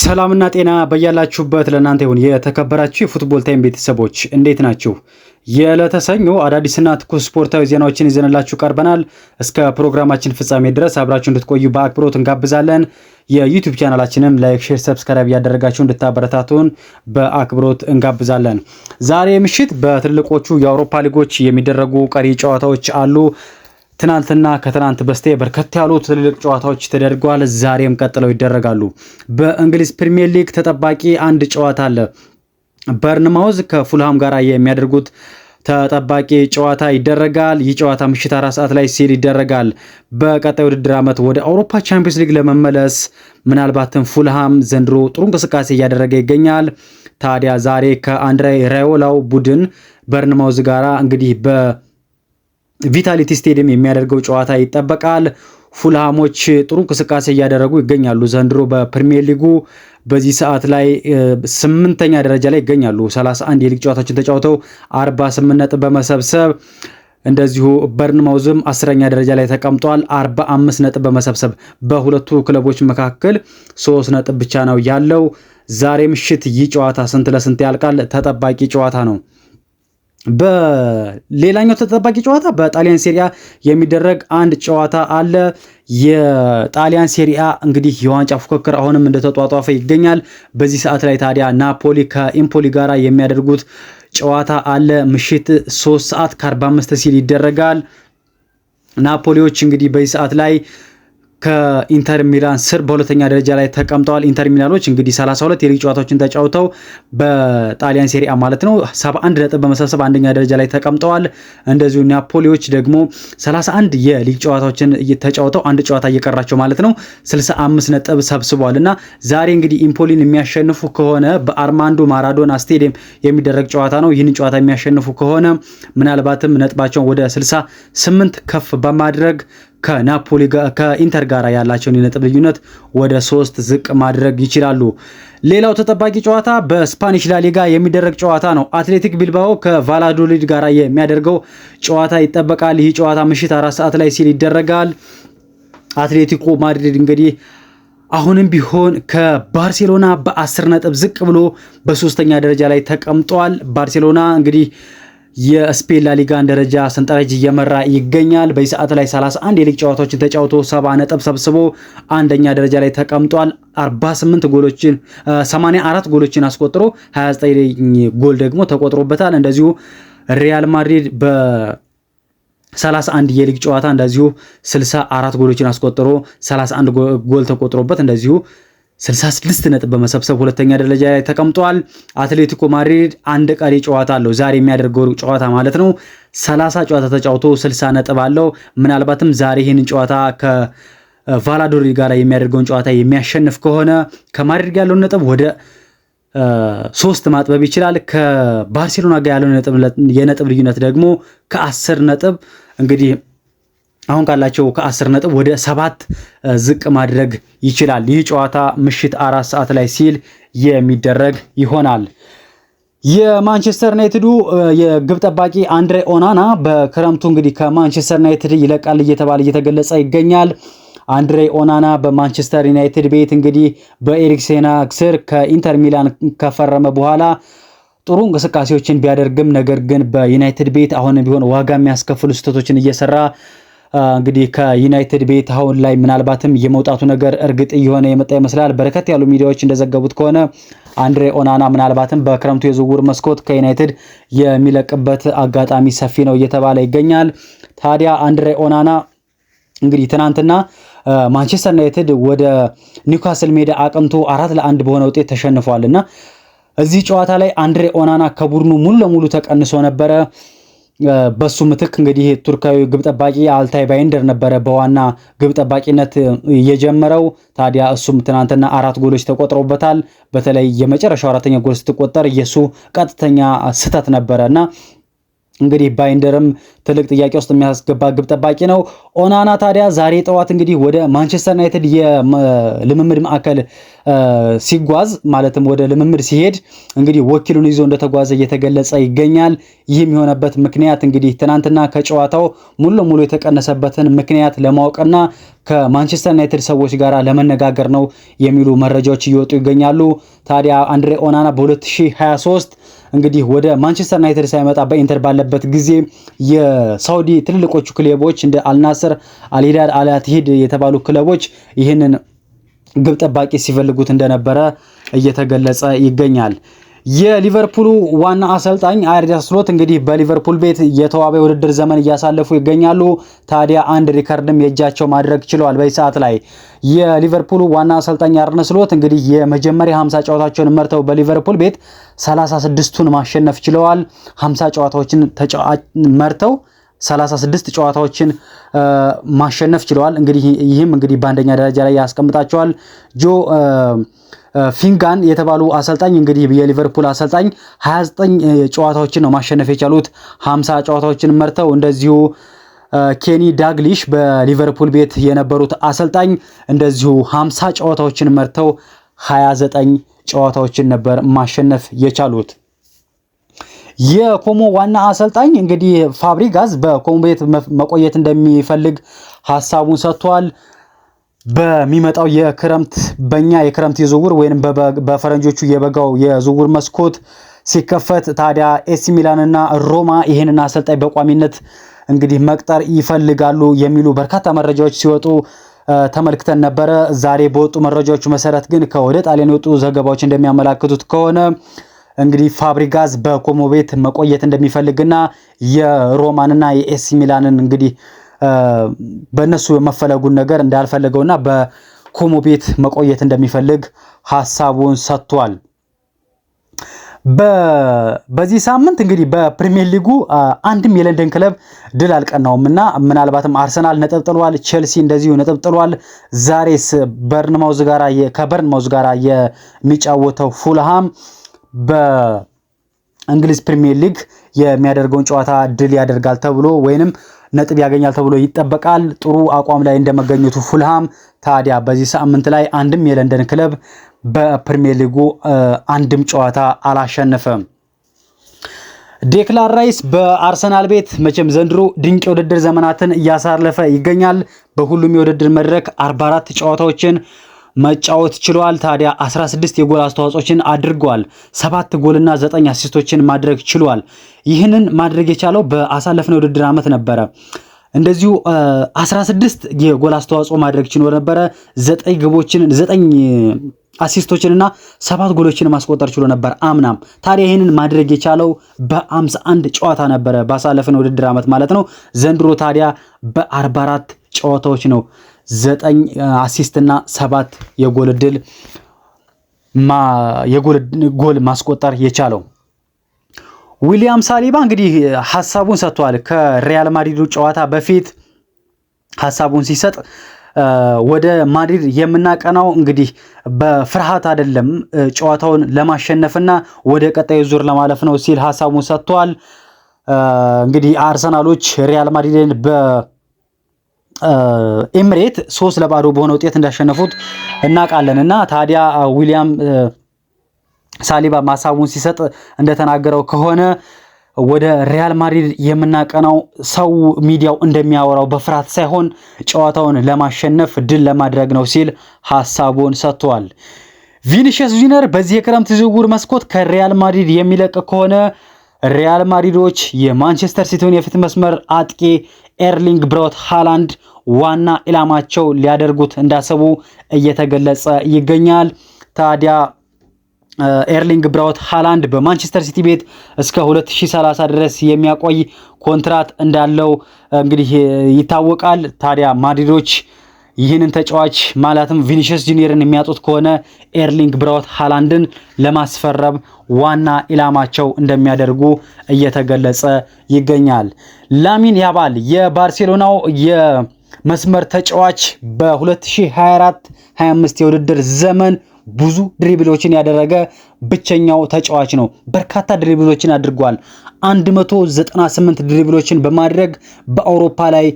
ሰላምና ጤና በያላችሁበት ለእናንተ ይሁን። የተከበራችሁ የፉትቦል ታይም ቤተሰቦች እንዴት ናችሁ? የዕለተ ሰኞ አዳዲስና ትኩስ ስፖርታዊ ዜናዎችን ይዘንላችሁ ቀርበናል። እስከ ፕሮግራማችን ፍጻሜ ድረስ አብራችሁ እንድትቆዩ በአክብሮት እንጋብዛለን። የዩቲዩብ ቻናላችንም ላይክ፣ ሼር፣ ሰብስክራይብ እያደረጋችሁ እንድታበረታቱን በአክብሮት እንጋብዛለን። ዛሬ ምሽት በትልቆቹ የአውሮፓ ሊጎች የሚደረጉ ቀሪ ጨዋታዎች አሉ። ትናንትና ከትናንት በስቲያ በርከት ያሉ ትልልቅ ጨዋታዎች ተደርገዋል። ዛሬም ቀጥለው ይደረጋሉ። በእንግሊዝ ፕሪሚየር ሊግ ተጠባቂ አንድ ጨዋታ አለ። በርንማውዝ ከፉልሃም ጋር የሚያደርጉት ተጠባቂ ጨዋታ ይደረጋል። ይህ ጨዋታ ምሽት 4 ሰዓት ላይ ሲል ይደረጋል። በቀጣይ ውድድር ዓመት ወደ አውሮፓ ቻምፒየንስ ሊግ ለመመለስ ምናልባትም ፉልሃም ዘንድሮ ጥሩ እንቅስቃሴ እያደረገ ይገኛል። ታዲያ ዛሬ ከአንድሬ ራዮላው ቡድን በርንማውዝ ጋራ እንግዲህ ቪታሊቲ ስቴዲየም የሚያደርገው ጨዋታ ይጠበቃል። ፉልሃሞች ጥሩ እንቅስቃሴ እያደረጉ ይገኛሉ። ዘንድሮ በፕሪሚየር ሊጉ በዚህ ሰዓት ላይ 8ኛ ደረጃ ላይ ይገኛሉ። 31 የሊግ ጨዋታዎችን ተጫውተው 48 ነጥብ በመሰብሰብ እንደዚሁ በርንማውዝም 10ኛ ደረጃ ላይ ተቀምጧል 45 ነጥብ በመሰብሰብ። በሁለቱ ክለቦች መካከል 3 ነጥብ ብቻ ነው ያለው። ዛሬ ምሽት ይህ ጨዋታ ስንት ለስንት ያልቃል? ተጠባቂ ጨዋታ ነው። በሌላኛው ተጠባቂ ጨዋታ በጣሊያን ሴሪያ የሚደረግ አንድ ጨዋታ አለ። የጣሊያን ሴሪያ እንግዲህ የዋንጫ ፉክክር አሁንም እንደተጧጧፈ ይገኛል። በዚህ ሰዓት ላይ ታዲያ ናፖሊ ከኢምፖሊ ጋር የሚያደርጉት ጨዋታ አለ። ምሽት 3 ሰዓት ከ45 ሲል ይደረጋል። ናፖሊዎች እንግዲህ በዚህ ሰዓት ላይ ከኢንተር ሚላን ስር በሁለተኛ ደረጃ ላይ ተቀምጠዋል። ኢንተር ሚላኖች እንግዲህ 32 የሊግ ጨዋታዎችን ተጫውተው በጣሊያን ሴሪያ ማለት ነው 71 ነጥብ በመሰብሰብ አንደኛ ደረጃ ላይ ተቀምጠዋል። እንደዚሁ ናፖሊዎች ደግሞ 31 የሊግ ጨዋታዎችን ተጫውተው አንድ ጨዋታ እየቀራቸው ማለት ነው 65 ነጥብ ሰብስበዋልና ዛሬ እንግዲህ ኢምፖሊን የሚያሸንፉ ከሆነ በአርማንዶ ማራዶና ስቴዲየም የሚደረግ ጨዋታ ነው። ይህን ጨዋታ የሚያሸንፉ ከሆነ ምናልባትም ነጥባቸውን ወደ 68 ከፍ በማድረግ ከናፖሊ ከኢንተር ጋር ያላቸውን የነጥብ ልዩነት ወደ 3 ዝቅ ማድረግ ይችላሉ። ሌላው ተጠባቂ ጨዋታ በስፓኒሽ ላሊጋ የሚደረግ ጨዋታ ነው። አትሌቲክ ቢልባኦ ከቫላዶሊድ ጋር የሚያደርገው ጨዋታ ይጠበቃል። ይህ ጨዋታ ምሽት 4 ሰዓት ላይ ሲል ይደረጋል። አትሌቲኮ ማድሪድ እንግዲህ አሁንም ቢሆን ከባርሴሎና በ10 ነጥብ ዝቅ ብሎ በ3ኛ ደረጃ ላይ ተቀምጧል። ባርሴሎና እንግዲህ የስፔን ላሊጋን ደረጃ ሰንጠረዥ እየመራ ይገኛል። በዚህ ሰዓት ላይ 31 የሊግ ጨዋታዎችን ተጫውቶ 70 ነጥብ ሰብስቦ አንደኛ ደረጃ ላይ ተቀምጧል። 84 ጎሎችን አስቆጥሮ 29 ጎል ደግሞ ተቆጥሮበታል። እንደዚሁ ሪያል ማድሪድ በ31 የሊግ ጨዋታ እንደዚሁ 64 ጎሎችን አስቆጥሮ 31 ጎል ተቆጥሮበት እንደዚሁ 66 ነጥብ በመሰብሰብ ሁለተኛ ደረጃ ላይ ተቀምጧል። አትሌቲኮ ማድሪድ አንድ ቀሪ ጨዋታ አለው ዛሬ የሚያደርገው ጨዋታ ማለት ነው። 30 ጨዋታ ተጫውቶ 60 ነጥብ አለው። ምናልባትም ዛሬ ይህንን ጨዋታ ከቫላዶሊድ ጋር የሚያደርገውን ጨዋታ የሚያሸንፍ ከሆነ ከማድሪድ ጋር ያለውን ነጥብ ወደ 3 ማጥበብ ይችላል። ከባርሴሎና ጋር ያለውን የነጥብ ልዩነት ደግሞ ከ10 ነጥብ እንግዲህ አሁን ካላቸው ከ10 ነጥብ ወደ 7 ዝቅ ማድረግ ይችላል። ይህ ጨዋታ ምሽት 4 ሰዓት ላይ ሲል የሚደረግ ይሆናል። የማንቸስተር ዩናይትዱ የግብ ጠባቂ አንድሬ ኦናና በክረምቱ እንግዲህ ከማንቸስተር ዩናይትድ ይለቃል እየተባለ እየተገለጸ ይገኛል። አንድሬ ኦናና በማንቸስተር ዩናይትድ ቤት እንግዲህ በኤሪክ ቴን ሃግ ስር ከኢንተር ሚላን ከፈረመ በኋላ ጥሩ እንቅስቃሴዎችን ቢያደርግም ነገር ግን በዩናይትድ ቤት አሁንም ቢሆን ዋጋ የሚያስከፍሉ ስህተቶችን እየሰራ እንግዲህ ከዩናይትድ ቤት አሁን ላይ ምናልባትም የመውጣቱ ነገር እርግጥ እየሆነ የመጣ ይመስላል። በርከት ያሉ ሚዲያዎች እንደዘገቡት ከሆነ አንድሬ ኦናና ምናልባትም በክረምቱ የዝውውር መስኮት ከዩናይትድ የሚለቅበት አጋጣሚ ሰፊ ነው እየተባለ ይገኛል። ታዲያ አንድሬ ኦናና እንግዲህ ትናንትና ማንቸስተር ዩናይትድ ወደ ኒውካስል ሜዳ አቅንቶ 4-1 በሆነ ውጤት ተሸንፏልና እዚህ ጨዋታ ላይ አንድሬ ኦናና ከቡድኑ ሙሉ ለሙሉ ተቀንሶ ነበረ። በሱ ምትክ እንግዲህ ቱርካዊ ግብ ጠባቂ አልታይ ባይንደር ነበረ በዋና ግብ ጠባቂነት የጀመረው። ታዲያ እሱም ትናንትና 4 ጎሎች ተቆጥረውበታል። በተለይ የመጨረሻው 4ኛ ጎል ስትቆጠር የሱ ቀጥተኛ ስህተት ነበረና እንግዲህ ባይንደርም ትልቅ ጥያቄ ውስጥ የሚያስገባ ግብ ጠባቂ ነው። ኦናና ታዲያ ዛሬ ጠዋት እንግዲህ ወደ ማንቸስተር ዩናይትድ የልምምድ ማዕከል ሲጓዝ ማለትም ወደ ልምምድ ሲሄድ እንግዲህ ወኪሉን ይዞ እንደተጓዘ እየተገለጸ ይገኛል። ይህም የሆነበት ምክንያት እንግዲህ ትናንትና ከጨዋታው ሙሉ ለሙሉ የተቀነሰበትን ምክንያት ለማወቅና ከማንቸስተር ዩናይትድ ሰዎች ጋር ለመነጋገር ነው የሚሉ መረጃዎች እየወጡ ይገኛሉ። ታዲያ አንድሬ ኦናና በ2023 እንግዲህ ወደ ማንቸስተር ዩናይትድ ሳይመጣ በኢንተር ባለበት ጊዜ የሳውዲ ትልልቆቹ ክለቦች እንደ አልናስር፣ አልሂዳድ፣ አልአትሂድ የተባሉ ክለቦች ይህንን ግብ ጠባቂ ሲፈልጉት እንደነበረ እየተገለጸ ይገኛል። የሊቨርፑሉ ዋና አሰልጣኝ አርነ ስሎት እንግዲህ በሊቨርፑል ቤት የተዋበ ውድድር ዘመን እያሳለፉ ይገኛሉ። ታዲያ አንድ ሪከርድም የእጃቸው ማድረግ ችለዋል። በዚህ ሰዓት ላይ የሊቨርፑሉ ዋና አሰልጣኝ አርነ ስሎት እንግዲህ የመጀመሪያ 50 ጨዋታዎችን መርተው በሊቨርፑል ቤት 36ቱን ማሸነፍ ችለዋል። 50 ጨዋታዎችን መርተው 36 ጨዋታዎችን ማሸነፍ ችለዋል። እንግዲህ ይህም እንግዲህ በአንደኛ ደረጃ ላይ ያስቀምጣቸዋል። ጆ ፊንጋን የተባሉ አሰልጣኝ እንግዲህ የሊቨርፑል አሰልጣኝ 29 ጨዋታዎችን ነው ማሸነፍ የቻሉት 50 ጨዋታዎችን መርተው። እንደዚሁ ኬኒ ዳግሊሽ በሊቨርፑል ቤት የነበሩት አሰልጣኝ እንደዚሁ 50 ጨዋታዎችን መርተው 29 ጨዋታዎችን ነበር ማሸነፍ የቻሉት። የኮሞ ዋና አሰልጣኝ እንግዲህ ፋብሪጋዝ በኮሞ ቤት መቆየት እንደሚፈልግ ሀሳቡን ሰጥቷል። በሚመጣው በእኛ የክረምት የዝውውር ወይንም በፈረንጆቹ የበጋው የዝውውር መስኮት ሲከፈት ታዲያ ኤሲ ሚላን እና ሮማ ይሄንን አሰልጣኝ በቋሚነት እንግዲህ መቅጠር ይፈልጋሉ የሚሉ በርካታ መረጃዎች ሲወጡ ተመልክተን ነበረ። ዛሬ በወጡ መረጃዎች መሰረት ግን ከወደ ጣሊያን የወጡ ዘገባዎች እንደሚያመላክቱት ከሆነ እንግዲህ ፋብሪጋዝ በኮሞ ቤት መቆየት እንደሚፈልግና የሮማንና የኤሲ ሚላንን እንግዲህ በእነሱ የመፈለጉን ነገር እንዳልፈለገውና በኮሞ ቤት መቆየት እንደሚፈልግ ሀሳቡን ሰጥቷል። በዚህ ሳምንት እንግዲህ በፕሪሚየር ሊጉ አንድም የለንደን ክለብ ድል አልቀናውምና ምናልባትም አርሰናል ነጥብ ጥሏል፣ ቼልሲ እንደዚሁ ነጥብ ጥሏል። ዛሬስ ከበርንማውዝ ጋር የሚጫወተው ፉልሃም በእንግሊዝ ፕሪሚየር ሊግ የሚያደርገውን ጨዋታ ድል ያደርጋል ተብሎ ወይንም ነጥብ ያገኛል ተብሎ ይጠበቃል። ጥሩ አቋም ላይ እንደመገኘቱ ፉልሃም ታዲያ በዚህ ሳምንት ላይ አንድም የለንደን ክለብ በፕሪሚየር ሊጉ አንድም ጨዋታ አላሸነፈም። ዴክላን ራይስ በአርሰናል ቤት መቼም ዘንድሮ ድንቅ የውድድር ዘመናትን እያሳለፈ ይገኛል። በሁሉም የውድድር መድረክ 44 ጨዋታዎችን መጫወት ችሏል። ታዲያ 16 የጎል አስተዋጽኦችን አድርጓል። 7 ጎልና 9 አሲስቶችን ማድረግ ችሏል። ይህንን ማድረግ የቻለው በአሳለፍነው የውድድር ዓመት ነበረ። እንደዚሁ 16 የጎል አስተዋጽኦ ማድረግ ችሎ ነበረ። 9 አሲስቶችንና 7 ጎሎችን ማስቆጠር ችሎ ነበር አምናም። ታዲያ ይህንን ማድረግ የቻለው በ51 ጨዋታ ነበረ ባሳለፍነው የውድድር ዓመት ማለት ነው። ዘንድሮ ታዲያ በ44 ጨዋታዎች ነው 9 አሲስት እና 7 የጎል ማስቆጠር የቻለው። ዊሊያም ሳሊባ እንግዲህ ሐሳቡን ሰጥቷል። ከሪያል ማድሪዱ ጨዋታ በፊት ሐሳቡን ሲሰጥ ወደ ማድሪድ የምናቀናው እንግዲህ በፍርሃት አይደለም፣ ጨዋታውን ለማሸነፍና ወደ ቀጣዩ ዙር ለማለፍ ነው ሲል ሐሳቡን ሰጥቷል። እንግዲህ አርሰናሎች ሪያል ማድሪድን ኤምሬት 3-0 በሆነ ውጤት እንዳሸነፉት እናውቃለን እና ታዲያ ዊሊያም ሳሊባ ማሳቡን ሲሰጥ እንደተናገረው ከሆነ ወደ ሪያል ማድሪድ የምናቀናው ሰው ሚዲያው እንደሚያወራው በፍርሃት ሳይሆን ጨዋታውን ለማሸነፍ ድል ለማድረግ ነው ሲል ሐሳቡን ሰጥቷል። ቪኒሺየስ ጁኒየር በዚህ የክረምት ዝውውር መስኮት ከሪያል ማድሪድ የሚለቅ ከሆነ ሪያል ማድሪዶች የማንቸስተር ሲቲውን የፊት መስመር አጥቂ ኤርሊንግ ብራውት ሃላንድ ዋና ኢላማቸው ሊያደርጉት እንዳሰቡ እየተገለጸ ይገኛል። ታዲያ ኤርሊንግ ብራውት ሃላንድ በማንቸስተር ሲቲ ቤት እስከ 2030 ድረስ የሚያቆይ ኮንትራት እንዳለው እንግዲህ ይታወቃል። ታዲያ ማድሪዶች ይህንን ተጫዋች ማለትም ቪኒሺየስ ጁኒየርን የሚያጡት ከሆነ ኤርሊንግ ብራውት ሃላንድን ለማስፈረም ዋና ኢላማቸው እንደሚያደርጉ እየተገለጸ ይገኛል። ላሚን ያማል የባርሴሎናው የመስመር ተጫዋች በ2024-25 የውድድር ዘመን ብዙ ድሪብሎችን ያደረገ ብቸኛው ተጫዋች ነው። በርካታ ድሪብሎችን አድርጓል። 198 ድሪብሎችን በማድረግ በአውሮፓ ላይ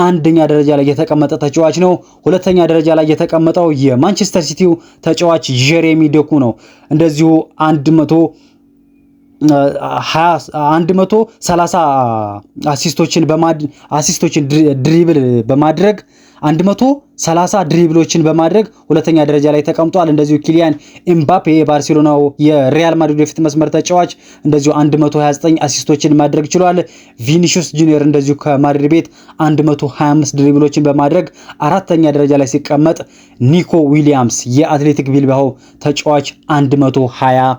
አንደኛ ደረጃ ላይ የተቀመጠ ተጫዋች ነው። ሁለተኛ ደረጃ ላይ የተቀመጠው የማንቸስተር ሲቲው ተጫዋች ጀሬሚ ዶኩ ነው። እንደዚሁ 130 አሲስቶችን ድሪብል በማድረግ 130 ድሪብሎችን በማድረግ ሁለተኛ ደረጃ ላይ ተቀምጧል። እንደዚሁ ኪሊያን ኤምባፔ የባርሴሎናው የሪያል ማድሪድ የፊት መስመር ተጫዋች እንደዚሁ 129 አሲስቶችን ማድረግ ችሏል። ቪኒሲየስ ጁኒየር እንደዚሁ ከማድሪድ ቤት 125 ድሪብሎችን በማድረግ አራተኛ ደረጃ ላይ ሲቀመጥ፣ ኒኮ ዊሊያምስ የአትሌቲክ ቢልባኦ ተጫዋች 120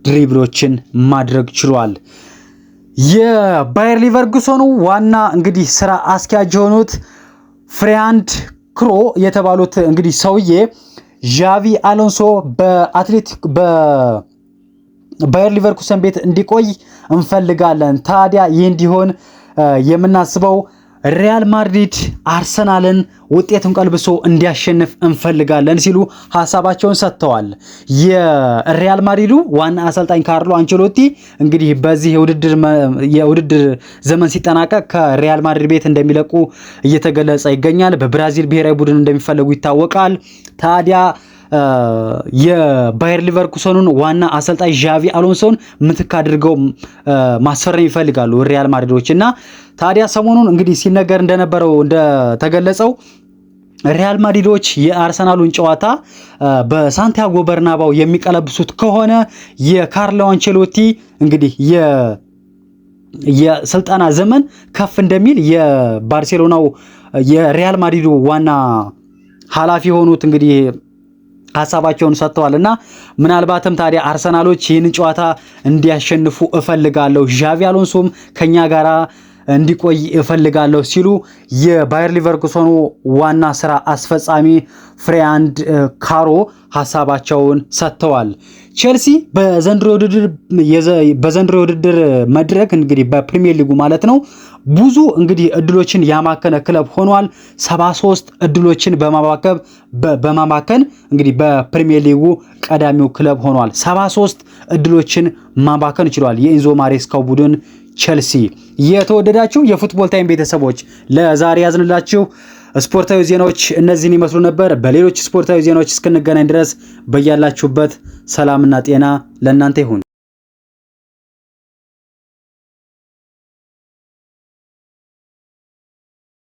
ድሪብሎችን ማድረግ ችሏል። የባየር ሊቨርኩሰኑ ዋና እንግዲህ ስራ አስኪያጅ የሆኑት ፍራንክ ክሮ የተባሉት እንግዲህ ሰውዬ ዣቪ አሎንሶ በባየር ሊቨርኩሰን ቤት እንዲቆይ እንፈልጋለን። ታዲያ ይህ እንዲሆን የምናስበው ሪያል ማድሪድ አርሰናልን ውጤቱን ቀልብሶ እንዲያሸንፍ እንፈልጋለን ሲሉ ሐሳባቸውን ሰጥተዋል። የሪያል ማድሪዱ ዋና አሰልጣኝ ካርሎ አንቸሎቲ እንግዲህ በዚህ የውድድር ዘመን ሲጠናቀቅ ከሪያል ማድሪድ ቤት እንደሚለቁ እየተገለጸ ይገኛል። በብራዚል ብሔራዊ ቡድን እንደሚፈለጉ ይታወቃል። ታዲያ የባየር ሊቨርኩሰኑን ዋና አሰልጣኝ ዣቪ አሎንሶን ምትክ አድርገው ማስፈረም ይፈልጋሉ ሪያል ማድሪዶች እና ታዲያ ሰሞኑን እንግዲህ ሲነገር እንደነበረው እንደተገለጸው ሪያል ማድሪዶች የአርሰናሉን ጨዋታ በሳንቲያጎ በርናባው የሚቀለብሱት ከሆነ የካርሎ አንቸሎቲ እንግዲህ የስልጠና ዘመን ከፍ እንደሚል የባርሴሎናው የሪያል ማድሪዱ ዋና ኃላፊ የሆኑት እንግዲህ ሐሳባቸውን ሰጥተዋል እና ምናልባትም ታዲያ አርሰናሎች ይህንን ጨዋታ እንዲያሸንፉ እፈልጋለሁ፣ ዣቪ አሎንሶም ከኛ ጋራ እንዲቆይ እፈልጋለሁ ሲሉ የባየር ሊቨርኩሰኑ ዋና ስራ አስፈጻሚ ፍራንክ ካሮ ሐሳባቸውን ሰጥተዋል። ቼልሲ በዘንድሮ ውድድር መድረክ እንግዲህ በፕሪሚየር ሊጉ ማለት ነው ብዙ እንግዲህ እድሎችን ያማከነ ክለብ ሆኗል። 73 እድሎችን በማማከን እንግዲህ በፕሪሚየር ሊጉ ቀዳሚው ክለብ ሆኗል። 73 እድሎችን ማማከን ችሏል የኢንዞ ማሬስካው ቡድን ቼልሲ። የተወደዳችሁ የፉትቦል ታይም ቤተሰቦች ለዛሬ ያዝንላችሁ ስፖርታዊ ዜናዎች እነዚህን ይመስሉ ነበር። በሌሎች ስፖርታዊ ዜናዎች እስክንገናኝ ድረስ በያላችሁበት ሰላምና ጤና ለእናንተ ይሁን።